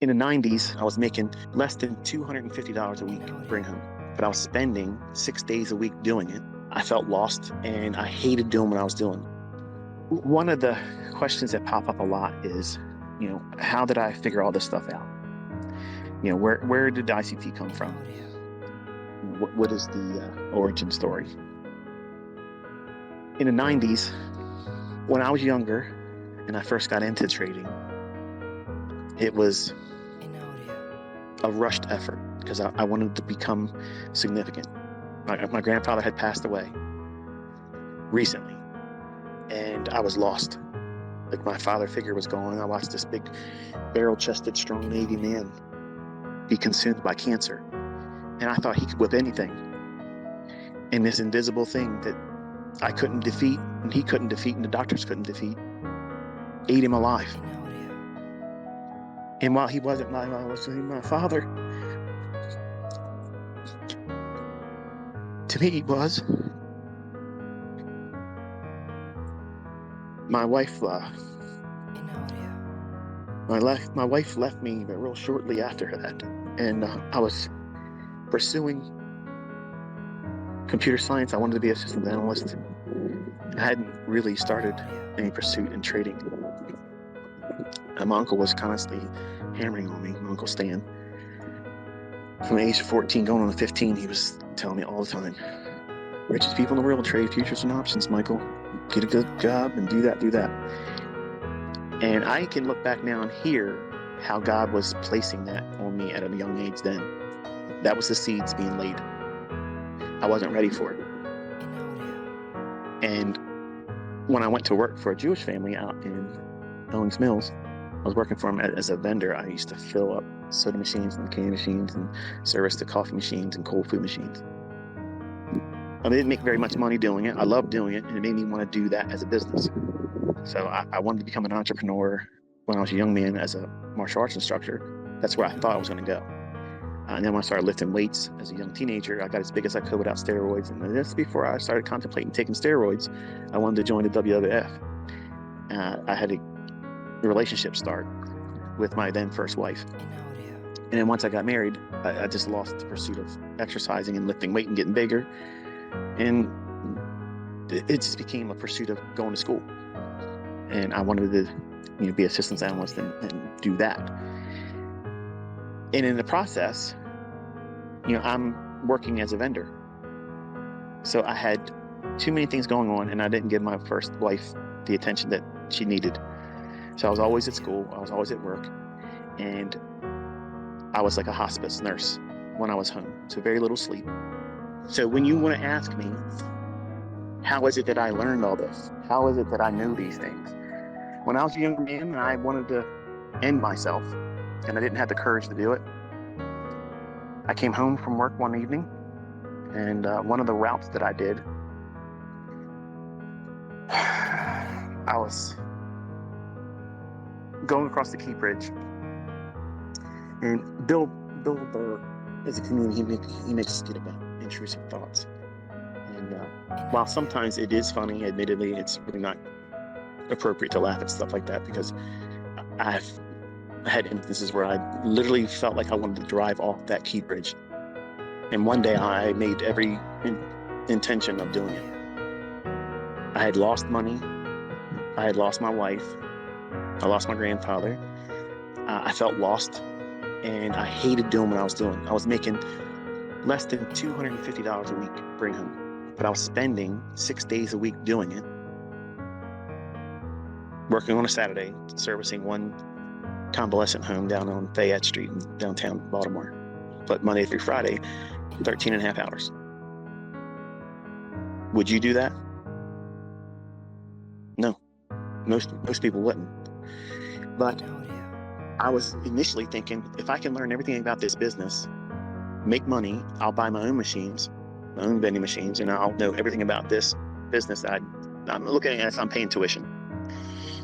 In the 90s, I was making less than $250 a week to bring home, but I was spending 6 days a week doing it. I felt lost and I hated doing what I was doing. One of the questions that pop up a lot is, how did I figure all this stuff out? Where did ICT come from? What is the origin story? In the 90s, when I was younger and I first got into trading, it was a rushed effort because I wanted to become significant. My grandfather had passed away recently, and I was lost. Like, my father figure was gone. I watched this big, barrel-chested, strong Navy man be consumed by cancer, and I thought he could whip anything. And this invisible thing that I couldn't defeat, and he couldn't defeat, and the doctors couldn't defeat, ate him alive. And while he wasn't my father, to me he was. My wife left me real shortly after that, and I was pursuing computer science. I wanted to be a systems analyst. I hadn't really started any pursuit in trading. My uncle was constantly hammering on me, my Uncle Stan. From the age of 14 going on to 15, he was telling me all the time, richest people in the world trade futures and options, Michael. Get a good job and do that. And I can look back now and hear how God was placing that on me at a young age then. That was the seeds being laid. I wasn't ready for it. And when I went to work for a Jewish family out in Owings Mills, I was working for them as a vendor. I used to fill up soda machines and candy machines and service the coffee machines and cold food machines. I didn't make very much money doing it. I loved doing it, and it made me want to do that as a business. So I wanted to become an entrepreneur when I was a young man as a martial arts instructor. That's where I thought I was going to go. And then when I started lifting weights as a young teenager, I got as big as I could without steroids. And this before I started contemplating taking steroids, I wanted to join the WWF. I had a relationship start with my then first wife. And then once I got married, I just lost the pursuit of exercising and lifting weight and getting bigger. And it just became a pursuit of going to school. And I wanted to be a systems analyst and do that. And in the process, I'm working as a vendor. So I had too many things going on, and I didn't give my first wife the attention that she needed. So I was always at school, I was always at work, and I was like a hospice nurse when I was home. So very little sleep. So when you want to ask me, how is it that I learned all this? How is it that I knew these things? When I was a young man and I wanted to end myself, and I didn't have the courage to do it, I came home from work one evening, and one of the routes that I did, I was going across the Key Bridge, and Bill Burr is a comedian. He makes us get about intrusive thoughts. And while sometimes it is funny, admittedly, it's really not appropriate to laugh at stuff like that, because I've had instances where I literally felt like I wanted to drive off that Key Bridge. And one day I made every intention of doing it. I had lost money. I had lost my wife. I lost my grandfather. I felt lost, and I hated doing what I was doing. I was making less than $250 a week to bring home, but I was spending 6 days a week doing it, working on a Saturday, servicing one convalescent home down on Fayette Street in downtown Baltimore, but Monday through Friday, 13 and a half hours. Would you do that? No, most people wouldn't. But I was initially thinking, if I can learn everything about this business, make money, I'll buy my own machines, my own vending machines, and I'll know everything about this business that I'm looking at it as I'm paying tuition.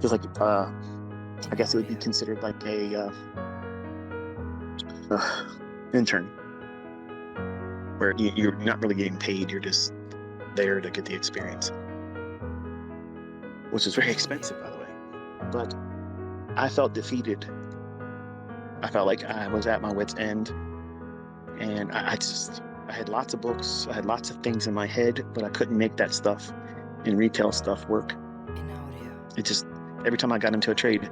Just like, I guess it would be considered like a intern, where you're not really getting paid, you're just there to get the experience, which is very expensive, by the way. But I felt defeated I felt like I was at my wit's end, and I had lots of books, I had lots of things in my head, but I couldn't make that stuff and retail stuff work. It just, every time I got into a trade,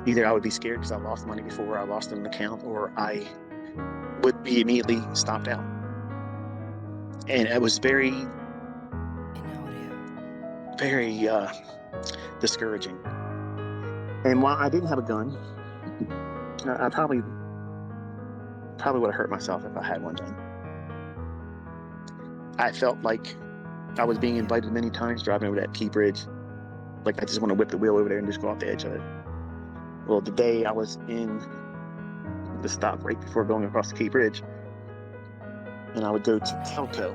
either I would be scared because I lost money before, I lost an account, or I would be immediately stopped out. And it was very, very discouraging. And while I didn't have a gun, I probably would have hurt myself if I had one done. I felt like I was being invited many times driving over that Key Bridge. Like I just want to whip the wheel over there and just go off the edge of it. Well, the day I was in the stop right before going across the Key Bridge, and I would go to Telco,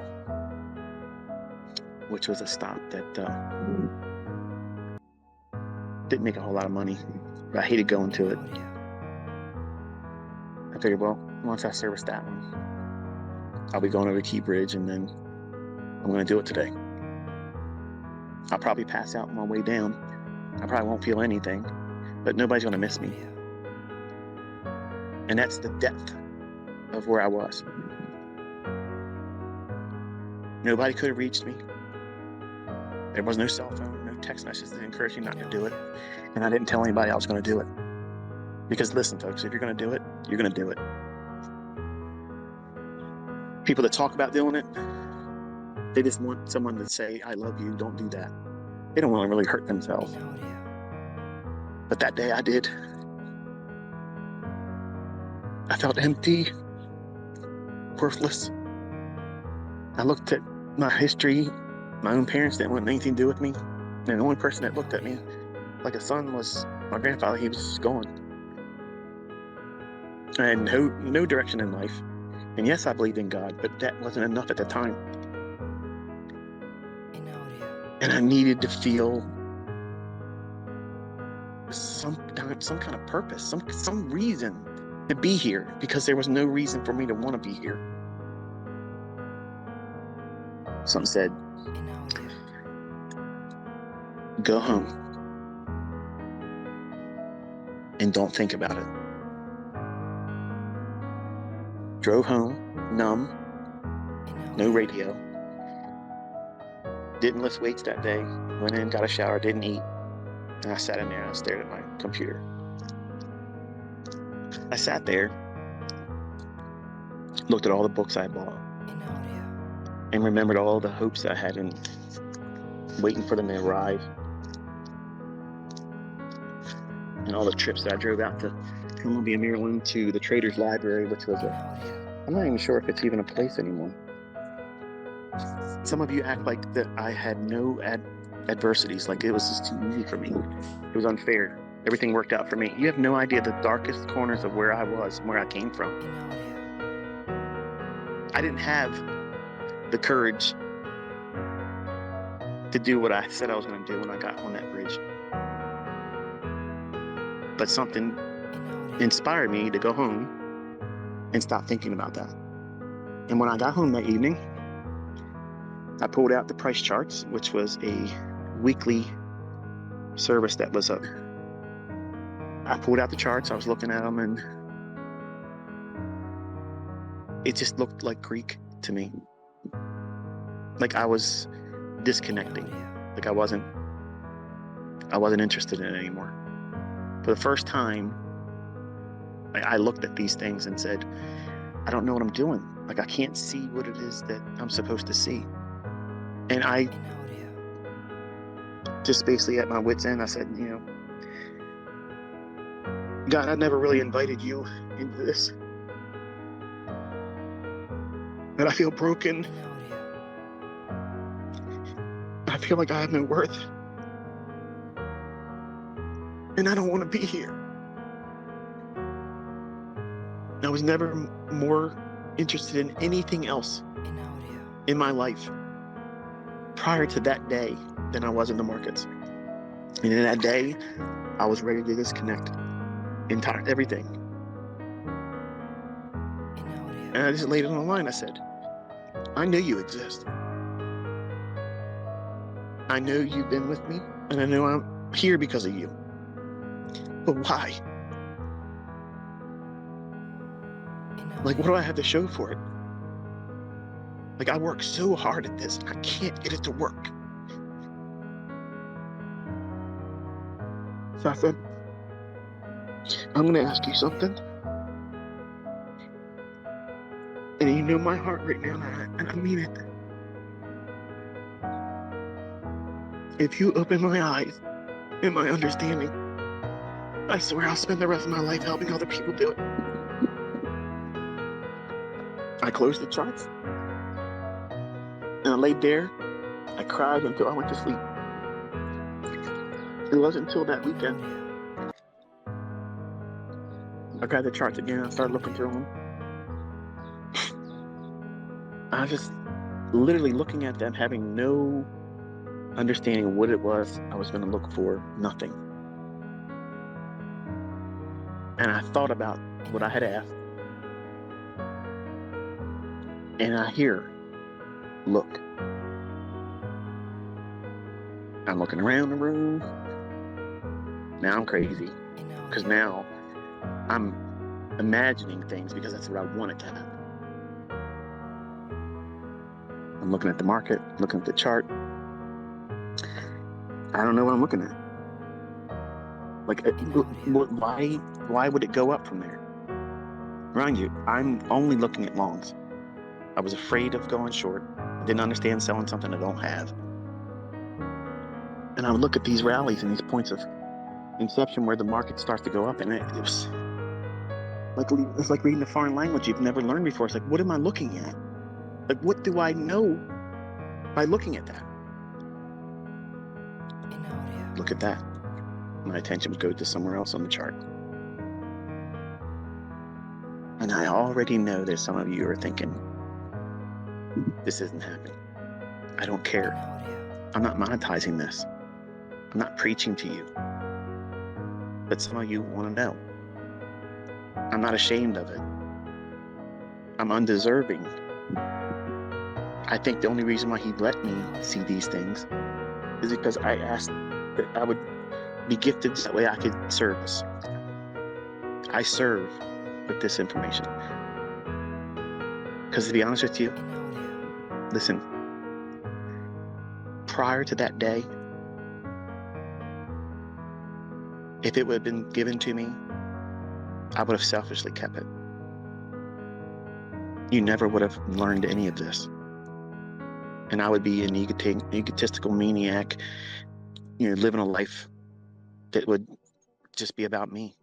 which was a stop that didn't make a whole lot of money, but I hated going to it. I figured, well, once I service that one, I'll be going over the Key Bridge, and then I'm going to do it today. I'll probably pass out on my way down. I probably won't feel anything, but nobody's going to miss me. And that's the depth of where I was. Nobody could have reached me. There was no cell phone, no text messages that encouraged me not to do it. And I didn't tell anybody I was going to do it. Because listen, folks, if you're going to do it, you're going to do it. People that talk about doing it, they just want someone to say, I love you, don't do that. They don't want to really hurt themselves. But that day I did. I felt empty, worthless. I looked at my history. My own parents didn't want anything to do with me. And the only person that looked at me like a son was my grandfather. He was gone. I had no direction in life. And yes, I believed in God, but that wasn't enough at the time. And I needed to feel some kind of purpose, some reason to be here, because there was no reason for me to want to be here. Something said, go home and don't think about it. Drove home, numb, no radio. Didn't lift weights that day. Went in, got a shower, didn't eat. And I sat in there and I stared at my computer. I sat there, looked at all the books I bought, and remembered all the hopes I had in waiting for them to arrive. And all the trips that I drove out to Columbia, Maryland, to the Traders Library, which was I'm not even sure if it's even a place anymore. Some of you act like that I had no adversities, like it was just too easy for me. It was unfair. Everything worked out for me. You have no idea the darkest corners of where I was and where I came from. I didn't have the courage to do what I said I was going to do when I got on that bridge. But something inspired me to go home and stop thinking about that. And when I got home that evening, I pulled out the price charts, which was a weekly service that was up. I pulled out the charts, I was looking at them, and it just looked like Greek to me. Like I was disconnecting. Like I wasn't interested in it anymore. For the first time, I looked at these things and said, I don't know what I'm doing. Like I can't see what it is that I'm supposed to see. And I just basically at my wit's end, I said, God, I never really invited you into this. But I feel broken. I feel like I have no worth. And I don't want to be here. I was never more interested in anything else in my life prior to that day than I was in the markets. And in that day, I was ready to disconnect everything. And I just laid it on the line. I said, I know you exist. I know you've been with me, and I know I'm here because of you. But why? Like, what do I have to show for it? Like, I work so hard at this, I can't get it to work. So I said, I'm going to ask you something. And you know my heart right now, and I mean it. If you open my eyes and my understanding, I swear I'll spend the rest of my life helping other people do it. I closed the charts, and I laid there. I cried until I went to sleep. It wasn't until that weekend I grabbed the charts again and I started looking through them. I was just literally looking at them, having no understanding of what it was I was going to look for, nothing. And I thought about what I had asked, and I hear, look. I'm looking around the room. Now I'm crazy, because now I'm imagining things because that's what I wanted to happen. I'm looking at the market, looking at the chart. I don't know what I'm looking at. Like, why would it go up from there? Mind you, I'm only looking at longs. I was afraid of going short. I didn't understand selling something I don't have. And I would look at these rallies and these points of inception where the market starts to go up, and it's like reading a foreign language you've never learned before. It's like, what am I looking at? Like, what do I know by looking at that? Look at that. My attention would go to somewhere else on the chart. And I already know there's some of you who are thinking, this isn't happening. I don't care. I'm not monetizing this. I'm not preaching to you. But some of you want to know. I'm not ashamed of it. I'm undeserving. I think the only reason why he let me see these things is because I asked that I would be gifted so that way I could service. I serve with this information. Because to be honest with you, listen, prior to that day, if it would have been given to me, I would have selfishly kept it. You never would have learned any of this. And I would be an egotistical maniac, living a life that would just be about me.